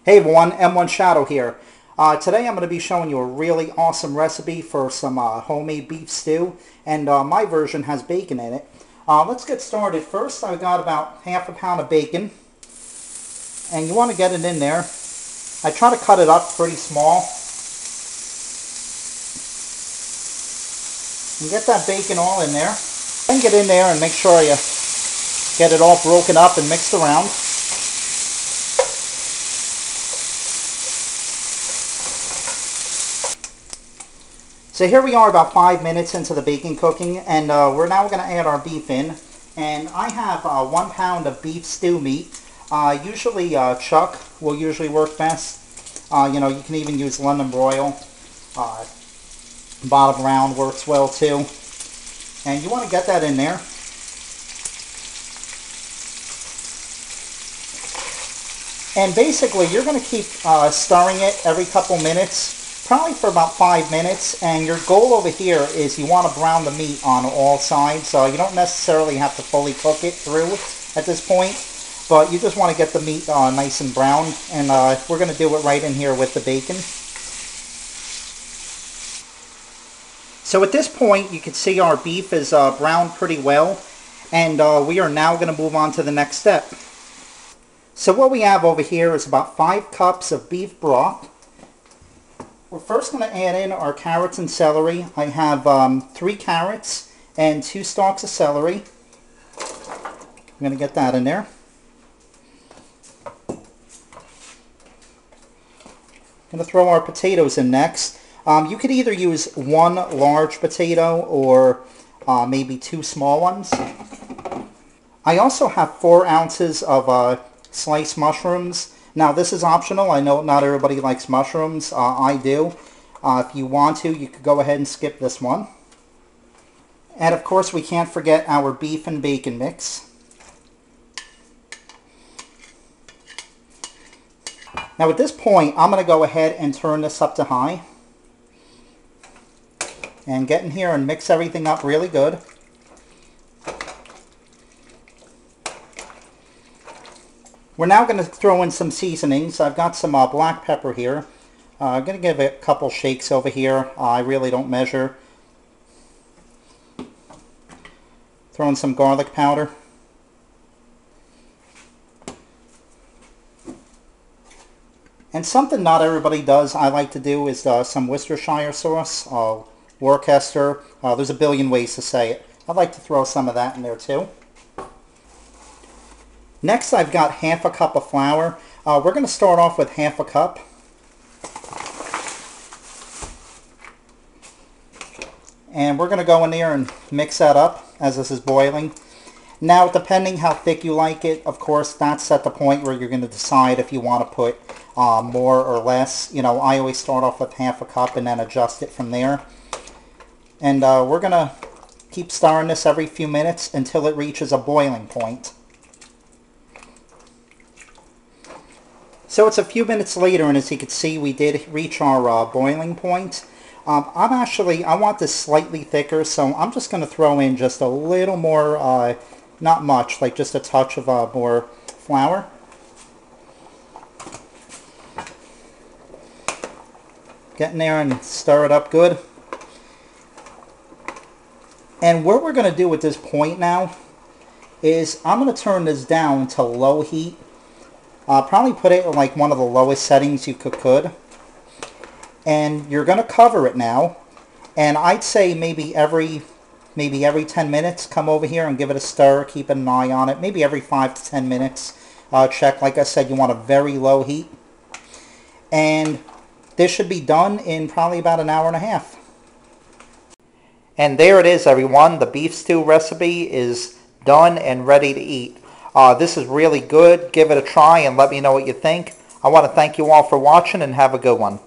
Hey everyone, M1 Shadow here. Today I'm going to be showing you a really awesome recipe for some homemade beef stew, and my version has bacon in it. Let's get started. First, I've got about half a pound of bacon, and you want to get it in there. I try to cut it up pretty small. And get that bacon all in there. Then get in there and make sure you get it all broken up and mixed around. So here we are about 5 minutes into the bacon cooking, and we're now going to add our beef in. And I have 1 pound of beef stew meat. Usually chuck will usually work best. You know, you can even use London broil. Bottom round works well too. And you want to get that in there. And basically you're going to keep stirring it every couple minutes, probably for about 5 minutes. And your goal over here is you want to brown the meat on all sides. So you don't necessarily have to fully cook it through at this point, but you just want to get the meat nice and brown. And we're going to do it right in here with the bacon. So at this point you can see our beef is browned pretty well, and we are now going to move on to the next step. So what we have over here is about 5 cups of beef broth. We're first going to add in our carrots and celery. I have 3 carrots and 2 stalks of celery. I'm going to get that in there. I'm going to throw our potatoes in next. You could either use 1 large potato or maybe 2 small ones. I also have 4 ounces of sliced mushrooms. Now this is optional. I know not everybody likes mushrooms. I do. If you want to, you could go ahead and skip this one. And of course we can't forget our beef and bacon mix. Now at this point I'm going to go ahead and turn this up to high. And get in here and mix everything up really good. We're now going to throw in some seasonings. I've got some black pepper here. I'm going to give it a couple shakes over here. I really don't measure. Throw in some garlic powder. And something not everybody does, I like to do, is some Worcestershire sauce. Worcester. There's a billion ways to say it. I'd like to throw some of that in there too. Next I've got half a cup of flour. We're going to start off with half a cup. And we're going to go in there and mix that up as this is boiling. Now depending how thick you like it, of course that's at the point where you're going to decide if you want to put more or less. You know, I always start off with half a cup and then adjust it from there. And we're going to keep stirring this every few minutes until it reaches a boiling point. So it's a few minutes later, and as you can see we did reach our boiling point. I want this slightly thicker, so I'm just going to throw in just a little more, not much, like just a touch of more flour. Get in there and stir it up good. And what we're going to do at this point now is I'm going to turn this down to low heat. Probably put it in like one of the lowest settings you could. And you're going to cover it now. And I'd say maybe every 10 minutes come over here and give it a stir, keep an eye on it. Maybe every 5 to 10 minutes. Check, like I said, you want a very low heat. And this should be done in probably about an hour and a half. And there it is, everyone. The beef stew recipe is done and ready to eat. This is really good. Give it a try and let me know what you think. I want to thank you all for watching and have a good one.